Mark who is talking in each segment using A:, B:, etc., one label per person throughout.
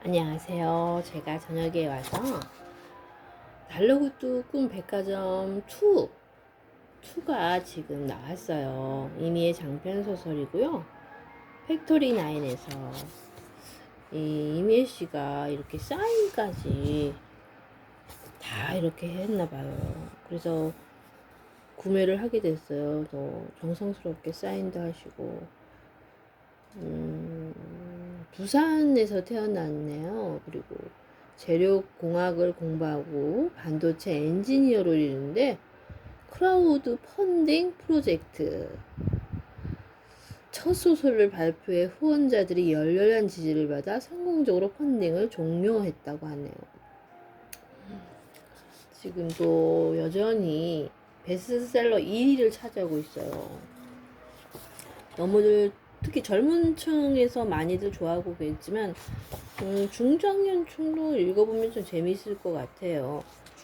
A: 안녕하세요. 제가 저녁에 와서 달러구두 꿈 백화점 2가 지금 나왔어요. 이미의 장편 소설이고요. 팩토리 9에서 이 이미애 씨가 이렇게 사인까지 다 이렇게 했나 봐요. 그래서 구매를 하게 됐어요. 또 정성스럽게 사인도 하시고 부산에서 태어났네요. 그리고 재료공학을 공부하고 반도체 엔지니어로 이르는데 크라우드 펀딩 프로젝트 첫 소설을 발표해 후원자들이 열렬한 지지를 받아 성공적으로 펀딩을 종료했다고 하네요. 지금도 여전히 베스트셀러 1위를 차지하고 있어요. 너무들 특히 젊은 층에서 많이들 좋아하고 있지만 중장년층도 읽어보면 좀 재미있을 것 같아요.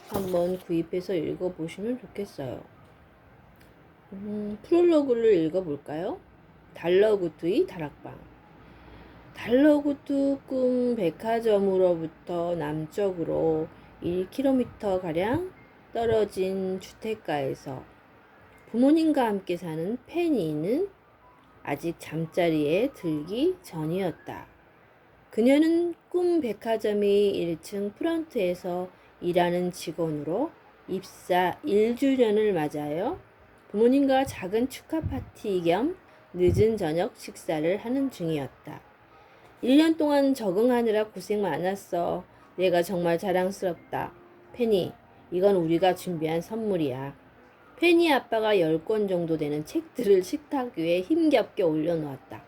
A: 한번 구입해서 읽어보시면 좋겠어요. 프롤로그를 읽어볼까요? 달러구두의 다락방. 달러구두 꿈 백화점으로부터 남쪽으로 1km가량 떨어진 주택가에서 부모님과 함께 사는 페니는 아직 잠자리에 들기 전이었다. 그녀는 꿈 백화점의 1층 프런트에서 일하는 직원으로 입사 1주년을 맞아요. 부모님과 작은 축하 파티 겸 늦은 저녁 식사를 하는 중이었다. 1년 동안 적응하느라 고생 많았어. 내가 정말 자랑스럽다. 페니, 이건 우리가 준비한 선물이야. 페니 아빠가 10권 정도 되는 책들을 식탁 위에 힘겹게 올려놓았다.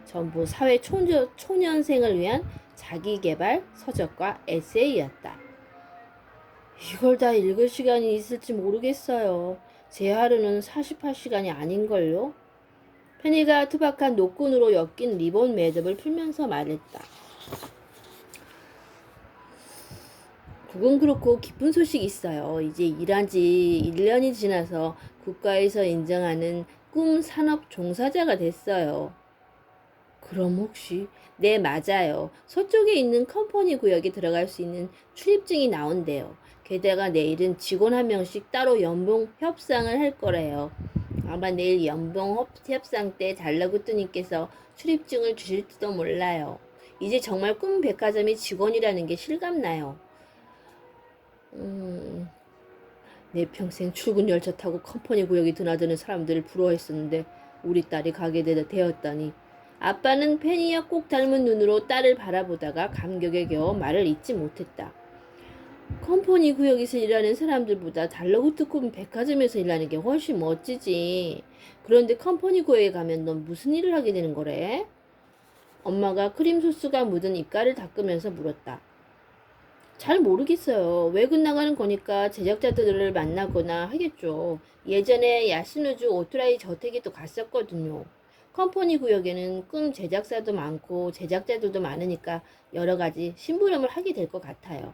A: 전부 사회 초년생을 위한 자기계발 서적과 에세이였다. 이걸 다 읽을 시간이 있을지 모르겠어요. 제 하루는 48시간이 아닌걸요? 페니가 투박한 노끈으로 엮인 리본 매듭을 풀면서 말했다. 그건 그렇고 기쁜 소식이 있어요. 이제 일한 지 1년이 지나서 국가에서 인정하는 꿈 산업 종사자가 됐어요. 그럼 혹시 네, 맞아요. 서쪽에 있는 컴퍼니 구역에 들어갈 수 있는 출입증이 나온대요. 게다가 내일은 직원 한 명씩 따로 연봉 협상을 할 거래요. 아마 내일 연봉 협상 때 달러구뚜님께서 출입증을 주실지도 몰라요. 이제 정말 꿈 백화점이 직원이라는 게 실감나요. 내 평생 출근 열차 타고 컴퍼니 구역에 드나드는 사람들을 부러워했었는데 우리 딸이 가게 되었다니. 아빠는 페니와 꼭 닮은 눈으로 딸을 바라보다가 감격에 겨워 말을 잇지 못했다. 컴퍼니 구역에서 일하는 사람들보다 달러구트 꿈 백화점에서 일하는 게 훨씬 멋지지. 그런데 컴퍼니 구역에 가면 넌 무슨 일을 하게 되는 거래? 엄마가 크림 소스가 묻은 입가를 닦으면서 물었다. 잘 모르겠어요. 외근 나가는 거니까 제작자들을 만나거나 하겠죠. 예전에 야시누주 오토라이 저택에 또 갔었거든요. 컴퍼니 구역에는 꿈 제작사도 많고 제작자들도 많으니까 여러 가지 심부름을 하게 될 것 같아요.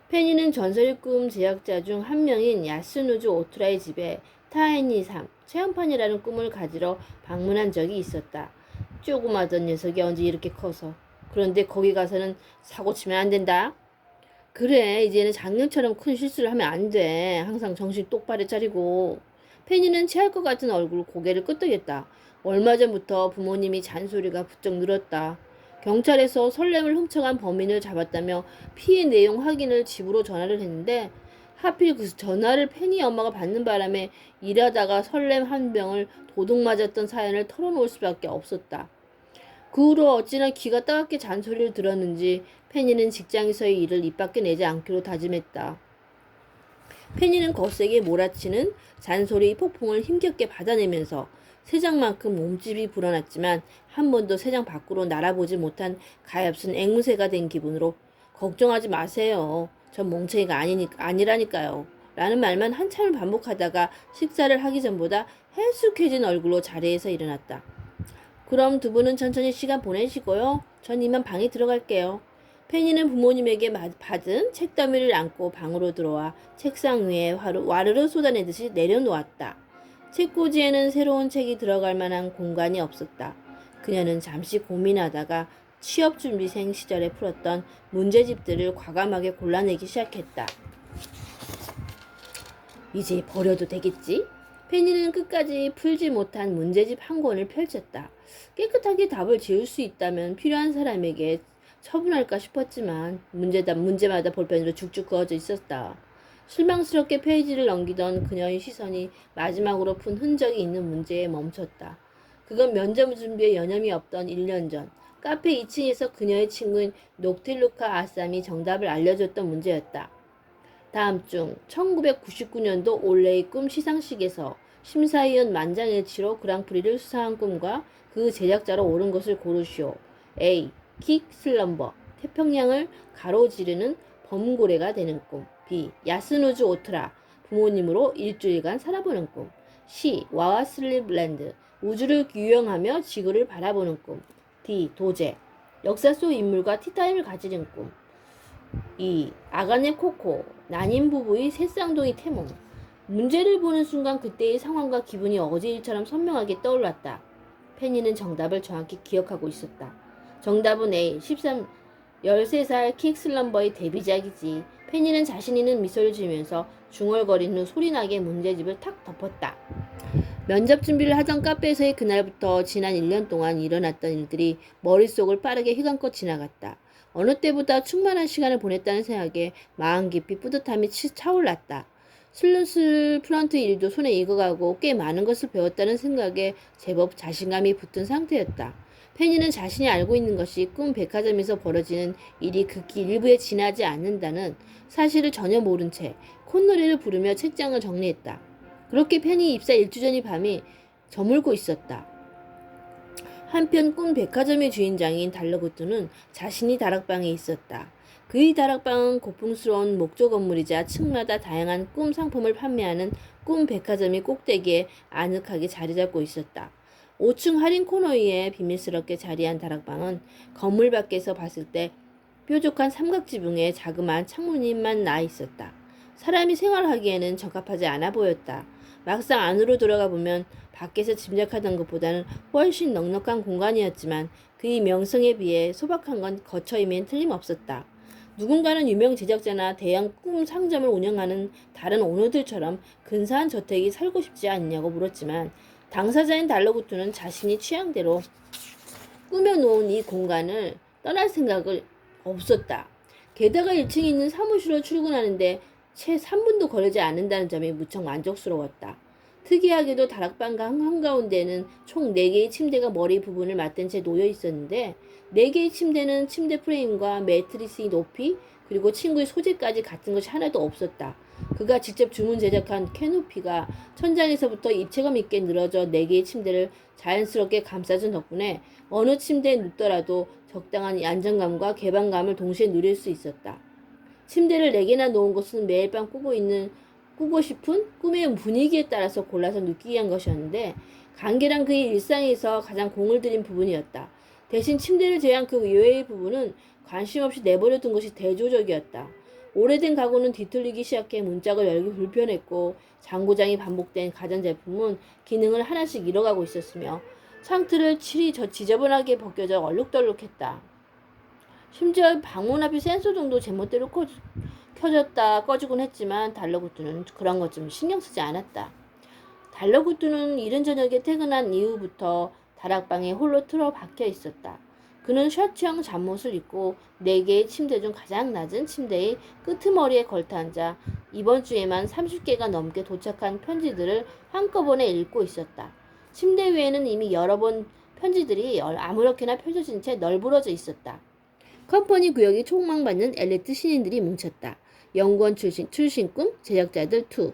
A: 페니는 전설의 꿈 제작자 중 한 명인 야스누주 오토라의 집에 타이니 3, 체험판이라는 꿈을 가지러 방문한 적이 있었다. 조그마던 녀석이 언제 이렇게 커서. 그런데 거기 가서는 사고 치면 안 된다. 그래, 이제는 작년처럼 큰 실수를 하면 안 돼. 항상 정신 똑바로 차리고. 페니는 체할 것 같은 얼굴 고개를 끄덕였다. 얼마 전부터 부모님이 잔소리가 부쩍 늘었다. 경찰에서 설렘을 훔쳐간 범인을 잡았다며 피해 내용 확인을 집으로 전화를 했는데 하필 그 전화를 페니 엄마가 받는 바람에 일하다가 설렘 한 병을 도둑 맞았던 사연을 털어놓을 수밖에 없었다. 그 후로 어찌나 귀가 따갑게 잔소리를 들었는지 페니는 직장에서의 일을 입 밖에 내지 않기로 다짐했다. 페니는 거세게 몰아치는 잔소리 폭풍을 힘겹게 받아내면서 세장만큼 몸집이 불어났지만 한 번도 세장 밖으로 날아보지 못한 가엾은 앵무새가 된 기분으로 걱정하지 마세요. 전 멍청이가 아니라니까요. 라는 말만 한참을 반복하다가 식사를 하기 전보다 헬쑥해진 얼굴로 자리에서 일어났다. 그럼 두 분은 천천히 시간 보내시고요. 전 이만 방에 들어갈게요. 페니는 부모님에게 받은 책더미를 안고 방으로 들어와 책상 위에 와르르 쏟아내듯이 내려놓았다. 책꽂이에는 새로운 책이 들어갈 만한 공간이 없었다. 그녀는 잠시 고민하다가 취업준비생 시절에 풀었던 문제집들을 과감하게 골라내기 시작했다. 이제 버려도 되겠지? 페니는 끝까지 풀지 못한 문제집 한 권을 펼쳤다. 깨끗하게 답을 지을 수 있다면 필요한 사람에게 처분할까 싶었지만 문제마다 볼펜으로 죽죽 그어져 있었다. 실망스럽게 페이지를 넘기던 그녀의 시선이 마지막으로 푼 흔적이 있는 문제에 멈췄다. 그건 면접 준비에 여념이 없던 1년 전 카페 2층에서 그녀의 친구인 녹틸루카 아쌈이 정답을 알려줬던 문제였다. 다음 중 1999년도 올레의 꿈 시상식에서 심사위원 만장일치로 그랑프리를 수상한 꿈과 그 제작자로 오른 것을 고르시오. A. 킥 슬럼버 태평양을 가로지르는 범고래가 되는 꿈. B. 야스누즈 오트라 부모님으로 일주일간 살아보는 꿈. C. 와와 슬립랜드 우주를 유영하며 지구를 바라보는 꿈. D. 도제 역사 속 인물과 티타임을 가지는 꿈. 2. 아가네 코코 난임 부부의 새쌍둥이 태몽. 문제를 보는 순간 그때의 상황과 기분이 어제 일처럼 선명하게 떠올랐다. 페니는 정답을 정확히 기억하고 있었다. 정답은 A. 13살 킥슬럼버의 데뷔작이지. 페니는 자신 있는 미소를 지으면서 중얼거린 후 소리나게 문제집을 탁 덮었다. 면접 준비를 하던 카페에서의 그날부터 지난 1년 동안 일어났던 일들이 머릿속을 빠르게 휘감고 지나갔다. 어느 때보다 충만한 시간을 보냈다는 생각에 마음 깊이 뿌듯함이 차올랐다. 슬슬 프런트 일도 손에 익어가고 꽤 많은 것을 배웠다는 생각에 제법 자신감이 붙은 상태였다. 페니는 자신이 알고 있는 것이 꿈 백화점에서 벌어지는 일이 극히 일부에 지나지 않는다는 사실을 전혀 모른 채 콧노래를 부르며 책장을 정리했다. 그렇게 페니 입사 1주 전의 밤이 저물고 있었다. 한편 꿈 백화점의 주인장인 달러구트는 자신이 다락방에 있었다. 그의 다락방은 고풍스러운 목조 건물이자 층마다 다양한 꿈 상품을 판매하는 꿈 백화점의 꼭대기에 아늑하게 자리 잡고 있었다. 5층 할인 코너 위에 비밀스럽게 자리한 다락방은 건물 밖에서 봤을 때 뾰족한 삼각지붕에 자그마한 창문이만 나 있었다. 사람이 생활하기에는 적합하지 않아 보였다. 막상 안으로 들어가 보면 밖에서 짐작하던 것보다는 훨씬 넉넉한 공간이었지만 그의 명성에 비해 소박한 건 거처임엔 틀림없었다. 누군가는 유명 제작자나 대형 꿈 상점을 운영하는 다른 오너들처럼 근사한 저택이 살고 싶지 않냐고 물었지만 당사자인 달러구트는 자신이 취향대로 꾸며놓은 이 공간을 떠날 생각을 없었다. 게다가 1층에 있는 사무실로 출근하는데 채 3분도 걸리지 않는다는 점이 무척 만족스러웠다. 특이하게도 다락방 한가운데는 총 4개의 침대가 머리 부분을 맞댄 채 놓여 있었는데 4개의 침대는 침대 프레임과 매트리스의 높이 그리고 친구의 소재까지 같은 것이 하나도 없었다. 그가 직접 주문 제작한 캐노피가 천장에서부터 입체감 있게 늘어져 4개의 침대를 자연스럽게 감싸준 덕분에 어느 침대에 눕더라도 적당한 안정감과 개방감을 동시에 누릴 수 있었다. 침대를 4개나 놓은 것은 매일 밤 꾸고 싶은 꿈의 분위기에 따라서 골라서 눕기 위한 것이었는데 관계란 그의 일상에서 가장 공을 들인 부분이었다. 대신 침대를 제외한 그 외의 부분은 관심 없이 내버려 둔 것이 대조적이었다. 오래된 가구는 뒤틀리기 시작해 문짝을 열기 불편했고 장고장이 반복된 가전제품은 기능을 하나씩 잃어가고 있었으며 상틀을 칠이 지저분하게 벗겨져 얼룩덜룩했다. 심지어 방문 앞의 센서등도 제멋대로 켜졌다 꺼지곤 했지만 달러구트는 그런 것 좀 신경 쓰지 않았다. 달러구트는 이른 저녁에 퇴근한 이후부터 다락방에 홀로 틀어박혀 있었다. 그는 셔츠형 잠옷을 입고 4개의 침대 중 가장 낮은 침대의 끄트머리에 걸터앉아 이번 주에만 30개가 넘게 도착한 편지들을 한꺼번에 읽고 있었다. 침대 위에는 이미 여러 번 편지들이 아무렇게나 펼쳐진 채 널브러져 있었다. 컴퍼니 구역이 촉망받는 엘리트 신인들이 뭉쳤다. 연구원 출신 꿈, 제작자들 2.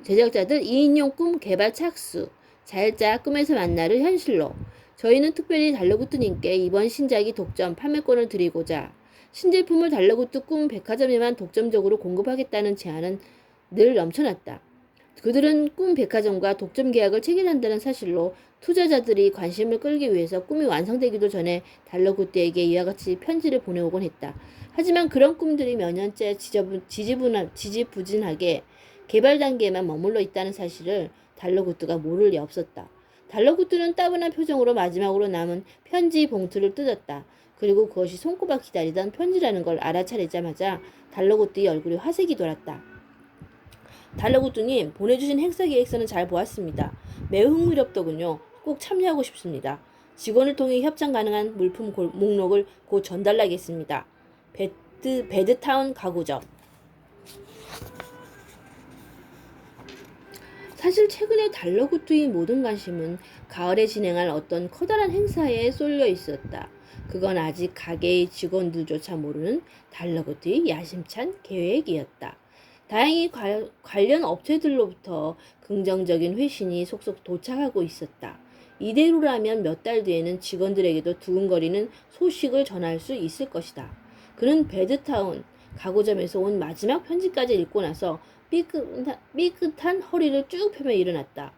A: 제작자들 2인용 꿈 개발 착수. 잘자 꿈에서 만나를 현실로. 저희는 특별히 달러구트님께 이번 신작이 독점 판매권을 드리고자 신제품을 달러구트 꿈 백화점에만 독점적으로 공급하겠다는 제안은 늘 넘쳐났다. 그들은 꿈 백화점과 독점 계약을 체결한다는 사실로 투자자들이 관심을 끌기 위해서 꿈이 완성되기도 전에 달러구트에게 이와 같이 편지를 보내오곤 했다. 하지만 그런 꿈들이 몇 년째 지지부진하게 개발 단계에만 머물러 있다는 사실을 달러구트가 모를 리 없었다. 달러구트는 따분한 표정으로 마지막으로 남은 편지 봉투를 뜯었다. 그리고 그것이 손꼽아 기다리던 편지라는 걸 알아차리자마자 달러구뜨의 얼굴에 화색이 돌았다. 달러구뜨님, 보내주신 행사 계획서는 잘 보았습니다. 매우 흥미롭더군요. 꼭 참여하고 싶습니다. 직원을 통해 협찬 가능한 물품 목록을 곧 전달하겠습니다. 베드타운 가구점. 사실 최근에 달러구트의 모든 관심은 가을에 진행할 어떤 커다란 행사에 쏠려 있었다. 그건 아직 가게의 직원들조차 모르는 달러구트의 야심찬 계획이었다. 다행히 관련 업체들로부터 긍정적인 회신이 속속 도착하고 있었다. 이대로라면 몇 달 뒤에는 직원들에게도 두근거리는 소식을 전할 수 있을 것이다. 그는 베드타운 가구점에서 온 마지막 편지까지 읽고 나서 삐끗한 허리를 쭉 펴며 일어났다.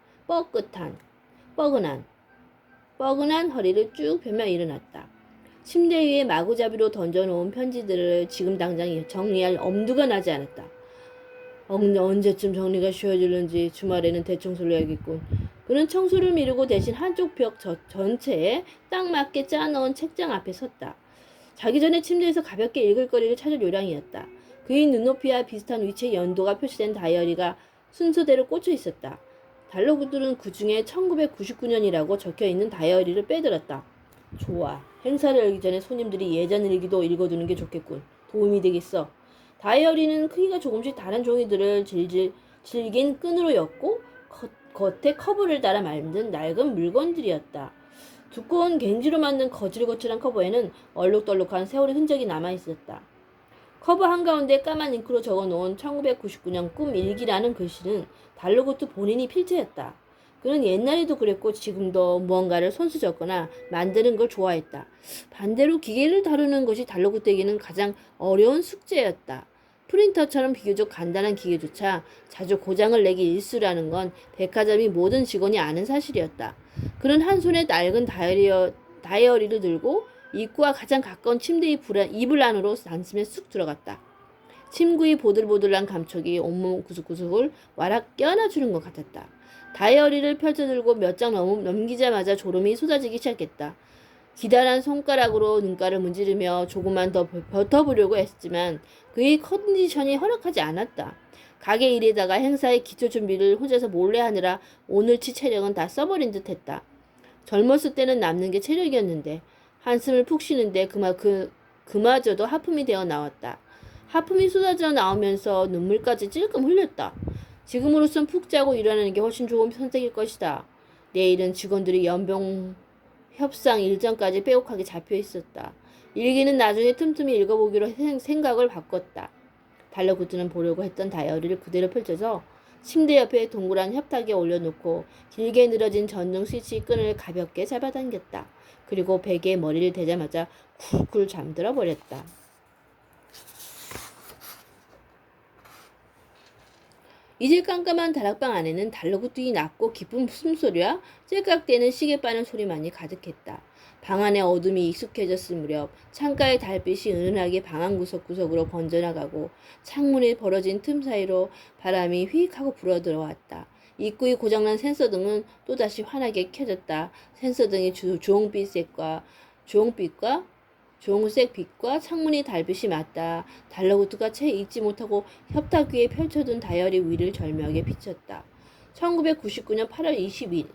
A: 뻐근한 허리를 쭉 펴며 일어났다. 침대 위에 마구잡이로 던져놓은 편지들을 지금 당장 정리할 엄두가 나지 않았다. 언제쯤 정리가 쉬워질는지 주말에는 대청소를 해야겠군. 그는 청소를 미루고 대신 한쪽 벽 전체에 딱 맞게 짜놓은 책장 앞에 섰다. 자기 전에 침대에서 가볍게 읽을 거리를 찾을 요량이었다. 그의 눈높이와 비슷한 위치에 연도가 표시된 다이어리가 순서대로 꽂혀 있었다. 달러구들은 그 중에 1999년이라고 적혀있는 다이어리를 빼들었다. 좋아. 행사를 열기 전에 손님들이 예전 일기도 읽어두는 게 좋겠군. 도움이 되겠어. 다이어리는 크기가 조금씩 다른 종이들을 질긴 끈으로 엮고 겉에 커버를 달아 만든 낡은 물건들이었다. 두꺼운 갱지로 만든 거칠거칠한 커버에는 얼룩덜룩한 세월의 흔적이 남아있었다. 커버 한가운데 까만 잉크로 적어놓은 1999년 꿈 일기라는 글씨는 달러구트 본인이 필체였다. 그는 옛날에도 그랬고 지금도 무언가를 손수 적거나 만드는 걸 좋아했다. 반대로 기계를 다루는 것이 달러구트에게는 가장 어려운 숙제였다. 프린터처럼 비교적 간단한 기계조차 자주 고장을 내기 일쑤라는 건 백화점이 모든 직원이 아는 사실이었다. 그는 한 손에 낡은 다이어리를 들고 입구와 가장 가까운 침대의 이불 안으로 단숨에 쑥 들어갔다. 침구의 보들보들한 감촉이 온몸 구석구석을 와락 껴안아주는 것 같았다. 다이어리를 펼쳐들고 몇 장 넘기자마자 졸음이 쏟아지기 시작했다. 기다란 손가락으로 눈가를 문지르며 조금만 더 버텨보려고 했지만 그의 컨디션이 허락하지 않았다. 가게 일에다가 행사의 기초 준비를 혼자서 몰래 하느라 오늘치 체력은 다 써버린 듯했다. 젊었을 때는 남는 게 체력이었는데 한숨을 푹 쉬는데 그마저도 하품이 되어 나왔다. 하품이 쏟아져 나오면서 눈물까지 찔끔 흘렸다. 지금으로선 푹 자고 일어나는 게 훨씬 좋은 선택일 것이다. 내일은 직원들이 연봉 협상 일정까지 빼곡하게 잡혀 있었다. 일기는 나중에 틈틈이 읽어보기로 생각을 바꿨다. 달러구트는 보려고 했던 다이어리를 그대로 펼쳐서 침대 옆에 동그란 협탁에 올려놓고 길게 늘어진 전등 스위치 끈을 가볍게 잡아당겼다. 그리고 베개에 머리를 대자마자 쿨쿨 잠들어 버렸다. 이제 깜깜한 다락방 안에는 달러구뜨기 낮고 깊은 숨소리와 째깍대는 시계바늘 소리만이 가득했다. 방 안의 어둠이 익숙해졌을 무렵 창가의 달빛이 은은하게 방 안 구석구석으로 번져나가고 창문에 벌어진 틈 사이로 바람이 휘익하고 불어들어왔다. 입구의 고장난 센서등은 또다시 환하게 켜졌다. 센서등이 주홍색 빛과 창문의 달빛이 맞다. 달러구트가 채 잊지 못하고 협탁 위에 펼쳐둔 다이어리 위를 절묘하게 비쳤다. 1999년 8월 20일.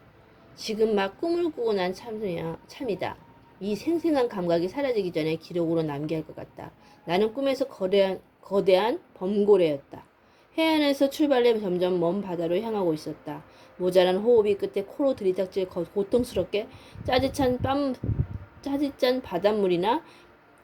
A: 지금 막 꿈을 꾸고 난 참이다. 이 생생한 감각이 사라지기 전에 기록으로 남겨야 할 것 같다. 나는 꿈에서 거대한 범고래였다. 해안에서 출발해 점점 먼 바다로 향하고 있었다. 모자란 호흡이 끝에 코로 들이닥칠 고통스럽게 짜릿짠 바닷물이나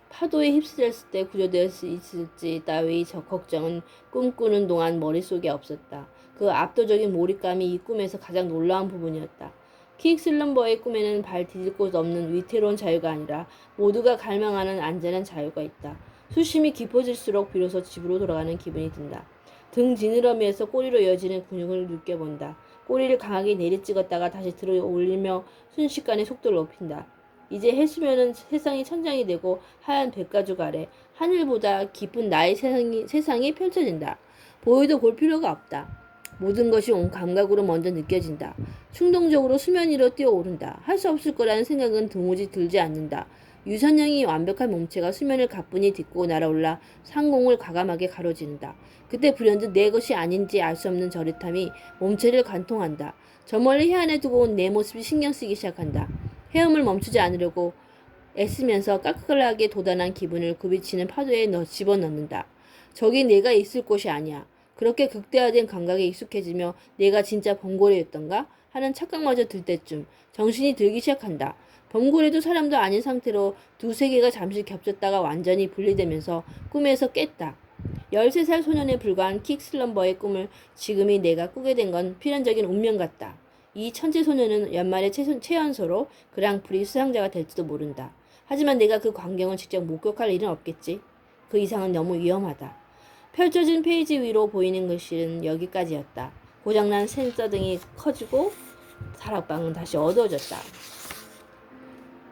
A: 파도에 휩쓸렸을 때 구조될 수 있을지 따위 저 걱정은 꿈꾸는 동안 머릿속에 없었다. 그 압도적인 몰입감이 이 꿈에서 가장 놀라운 부분이었다. 킥슬럼버의 꿈에는 발 디딜 곳 없는 위태로운 자유가 아니라 모두가 갈망하는 안전한 자유가 있다. 수심이 깊어질수록 비로소 집으로 돌아가는 기분이 든다. 등 지느러미에서 꼬리로 이어지는 근육을 느껴본다. 꼬리를 강하게 내리찍었다가 다시 들어 올리며 순식간에 속도를 높인다. 이제 해수면은 세상이 천장이 되고 하얀 백가죽 아래 하늘보다 깊은 나의 세상이 펼쳐진다. 보여도 볼 필요가 없다. 모든 것이 온 감각으로 먼저 느껴진다. 충동적으로 수면 위로 뛰어오른다. 할 수 없을 거라는 생각은 도무지 들지 않는다. 유선형이 완벽한 몸체가 수면을 가뿐히 딛고 날아올라 상공을 과감하게 가로지른다. 그때 불현듯 내 것이 아닌지 알 수 없는 저릿함이 몸체를 관통한다. 저 멀리 해안에 두고 온 내 모습이 신경 쓰기 시작한다. 헤엄을 멈추지 않으려고 애쓰면서 까끌하게 도단한 기분을 굽이치는 파도에 집어넣는다. 저기 내가 있을 곳이 아니야. 그렇게 극대화된 감각에 익숙해지며 내가 진짜 범고래였던가 하는 착각마저 들 때쯤 정신이 들기 시작한다. 범고래도 사람도 아닌 상태로 두세 개가 잠시 겹쳤다가 완전히 분리되면서 꿈에서 깼다. 13살 소년에 불과한 킥슬럼버의 꿈을 지금이 내가 꾸게 된 건 필연적인 운명 같다. 이 천재 소년은 연말에 최연소로 그랑프리 수상자가 될지도 모른다. 하지만 내가 그 광경을 직접 목격할 일은 없겠지. 그 이상은 너무 위험하다. 펼쳐진 페이지 위로 보이는 글씨는 여기까지였다. 고장난 센서등이 커지고 다락방은 다시 어두워졌다.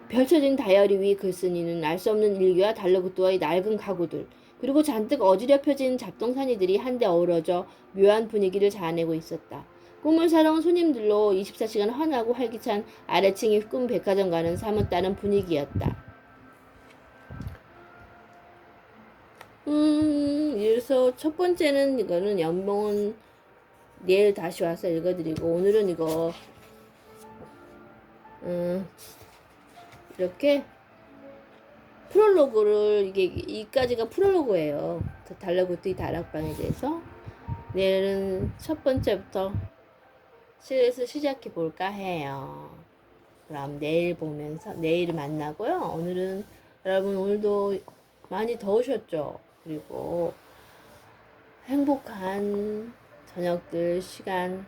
A: 펼쳐진 다이어리 위 글쓴이는 알 수 없는 일기와 달러붙도와 낡은 가구들, 그리고 잔뜩 어지럽혀진 잡동사니들이 한데 어우러져 묘한 분위기를 자아내고 있었다. 꿈을 사러 온 손님들로 24시간 환하고 활기찬 아래층의 꿈 백화점과는 사뭇 다른 분위기였다. 그래서 첫 번째는 이거는 연봉은 내일 다시 와서 읽어드리고, 오늘은 이거 이렇게 프롤로그를, 이게 이까지가 프롤로그예요. 달라붙이 다락방에 대해서. 내일은 첫 번째부터 실에서 시작해 볼까 해요. 그럼 내일 보면서 내일 만나고요. 오늘은 여러분 오늘도 많이 더우셨죠? 그리고 행복한 저녁들 시간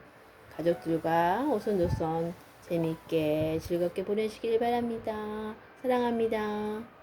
A: 가족들과 오손도손 재밌게 즐겁게 보내시길 바랍니다. 사랑합니다.